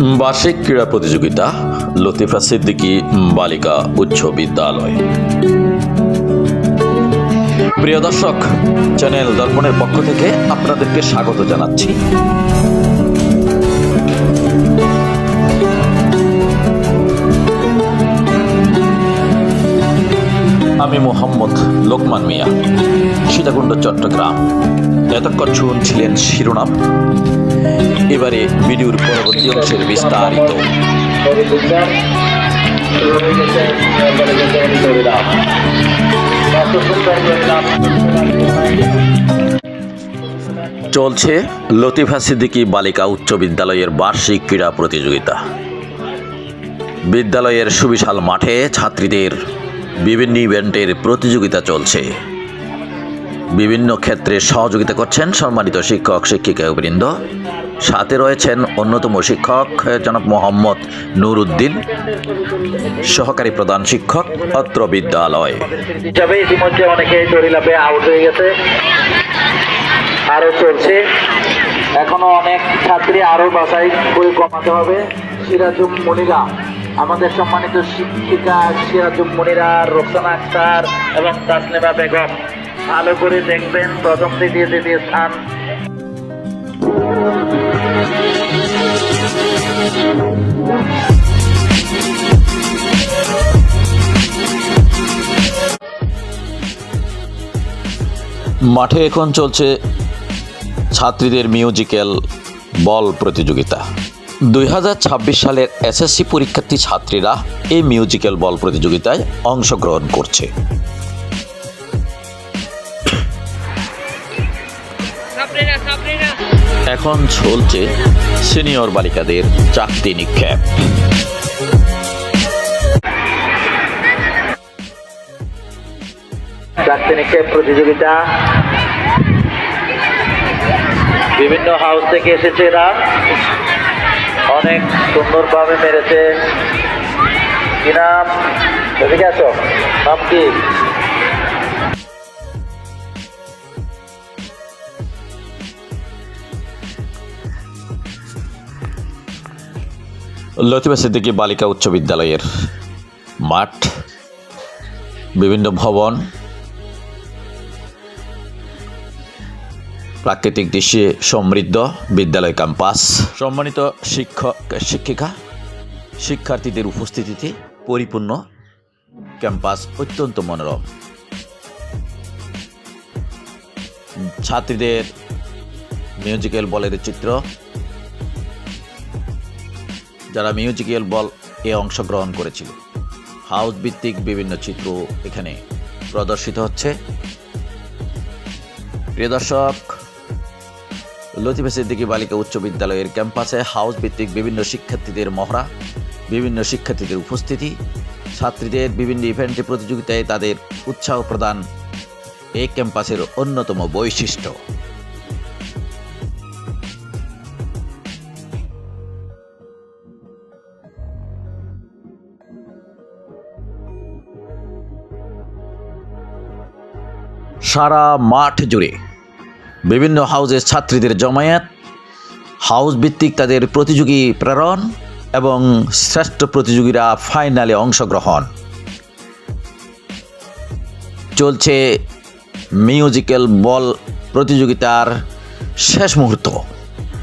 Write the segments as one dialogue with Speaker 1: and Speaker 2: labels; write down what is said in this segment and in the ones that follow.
Speaker 1: বার্ষিক ক্রীড়া প্রতিযোগিতা লতিফা সিদ্দিকী বালিকা উচ্চ বিদ্যালয়। প্রিয় দর্শক, চ্যানেল দর্পণের পক্ষ থেকে আপনাদেরকে স্বাগত জানাচ্ছি। আমি মোহাম্মদ লোকমান মিয়া, সীতাকুণ্ড, চট্টগ্রাম। এতক্ষণ শুনছিলেন শিরোনাম, এবারে ভিডিওর পরবর্তী অংশের বিস্তারিত। চলছে লতিফা সিদ্দিকী বালিকা উচ্চ বিদ্যালয়ের বার্ষিক ক্রীড়া প্রতিযোগিতা। বিদ্যালয়ের সুবিশাল মাঠে ছাত্রীদের বিভিন্ন ইভেন্টের প্রতিযোগিতা চলছে। বিভিন্ন ক্ষেত্রে সহযোগিতা করছেন সম্মানিত শিক্ষক শিক্ষিকাবৃন্দ। সাথে রয়েছেন অন্যতম শিক্ষক জনাব মোহাম্মদ নুরুদ্দিন, সহকারী প্রধান শিক্ষক অত্র বিদ্যালয়।
Speaker 2: ইতিমধ্যে অনেকে দড়িলাপে আউট হয়ে গেছে, আরো চলছে। এখনো অনেক ছাত্রী আরো বাছাই করে কমাতে হবে। সিরাজুম মনিরা, আমাদের সম্মানিত শিক্ষিকা সিরাজুম মনিরা, রোকসানা আক্তার এবং তাসলিমা বেগম, ভালো করে দেখবেন প্রথম দ্বিতীয় স্থান।
Speaker 1: মাঠে এখন চলছে ছাত্রীদের মিউজিক্যাল বল প্রতিযোগিতা। 2026 সালের এসএসসি পরীক্ষার্থী ছাত্রীরা এই মিউজিক্যাল বল প্রতিযোগিতায় অংশগ্রহণ করছে। এখন চলছে সিনিয়র বালিকাদের চাকতি নিক্ষেপ।
Speaker 2: চাকতি নিক্ষেপ প্রতিযোগিতা, বিভিন্ন হাউস থেকে এসেছে এরা, অনেক সুন্দরভাবে মেরেছে। কি নাম? এদিকে আসো, নাম কি?
Speaker 1: লতিফা সিদ্দিকী বালিকা উচ্চ বিদ্যালয়ের মাঠ, বিভিন্ন ভবন, প্রাকৃতিক দৃশ্যে সমৃদ্ধ বিদ্যালয় ক্যাম্পাস, সম্মানিত শিক্ষক শিক্ষিকা শিক্ষার্থীদের উপস্থিতিতে পরিপূর্ণ ক্যাম্পাস অত্যন্ত মনোরম। ছাত্রীদের মিউজিক্যাল বলের চিত্র, যারা মিউজিক্যাল বল এ অংশগ্রহণ করেছিল, হাউস ভিত্তিক বিভিন্ন চিত্র এখানে প্রদর্শিত হচ্ছে। প্রিয় দর্শক, লতিফা সিদ্দিকী বালিকা উচ্চ বিদ্যালয়ের ক্যাম্পাসে হাউস ভিত্তিক বিভিন্ন শিক্ষার্থীদের মহড়া, বিভিন্ন শিক্ষার্থীদের উপস্থিতি, ছাত্রীদের বিভিন্ন ইভেন্টে প্রতিযোগিতায় তাদের উৎসাহ প্রদান এই ক্যাম্পাসের অন্যতম বৈশিষ্ট্য। সারা মাঠ জুড়ে বিভিন্ন হাউসের ছাত্রীদের জমায়েত, হাউস ভিত্তিক তাদের প্রতিযোগী প্রেরণ এবং শ্রেষ্ঠ প্রতিযোগীরা ফাইনালে অংশগ্রহণ। চলছে মিউজিক্যাল বল প্রতিযোগিতার শেষ মুহূর্ত।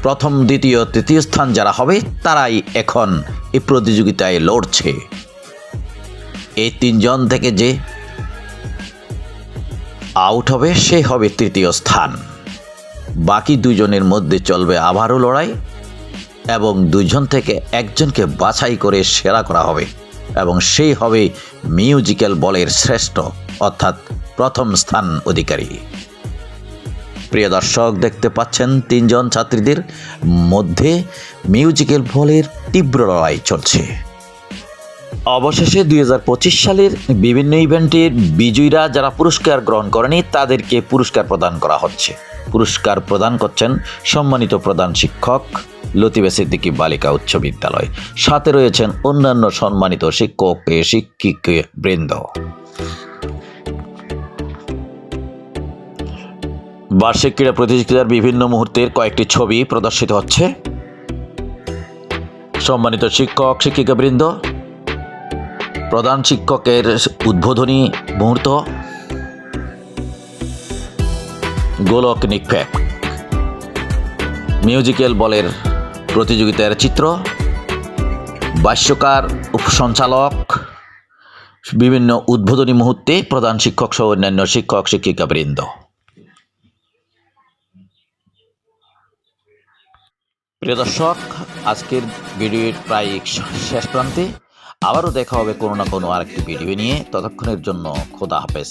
Speaker 1: প্রথম, দ্বিতীয়, তৃতীয় স্থান যারা হবে তারাই এখন এই প্রতিযোগিতায় লড়ছে। এই তিনজন থেকে যে আউট হবে সে হবে তৃতীয় স্থান। বাকি দুজনের মধ্যে চলবে আবারও লড়াই এবং দুইজন থেকে একজনকে বাছাই করে সেরা করা হবে এবং সেই হবে মিউজিক্যাল বলের শ্রেষ্ঠ অর্থাৎ প্রথম স্থান অধিকারী। প্রিয় দর্শক, দেখতে পাচ্ছেন তিনজন ছাত্রীদের মধ্যে মিউজিক্যাল বলের তীব্র লড়াই চলছে। অবশেষে 2025 সালের বিভিন্ন ইভেন্টের বিজয়ীরা যারা পুরস্কার গ্রহণ করেনি তাদেরকে পুরস্কার প্রদান করা হচ্ছে। পুরস্কার প্রদান করছেন সম্মানিত প্রধান শিক্ষক লতিফা সিদ্দিকী বালিকা উচ্চ বিদ্যালয়। সাথে রয়েছেন অন্যান্য সম্মানিত শিক্ষক শিক্ষিকাবৃন্দ। বার্ষিক ক্রীড়া প্রতিযোগিতার বিভিন্ন মুহূর্তের কয়েকটি ছবি প্রদর্শিত হচ্ছে। সম্মানিত শিক্ষক শিক্ষিকাবৃন্দ, প্রধান শিক্ষকের উদ্বোধনী মুহূর্ত, গোলক নিক্ষেপ, মিউজিক্যাল বলের প্রতিযোগিতার চিত্র, ভাষ্যকার উপসঞ্চালক, বিভিন্ন উদ্বোধনী মুহূর্তে প্রধান শিক্ষক সহ অন্যান্য শিক্ষক শিক্ষিকাবৃন্দ। প্রিয় দর্শক, আজকের ভিডিওর প্রায় শেষ প্রান্তে। আবারও দেখা হবে কোনো না কোনো আরেকটি ভিডিও নিয়ে। ততক্ষণের জন্য খোদা হাফেজ।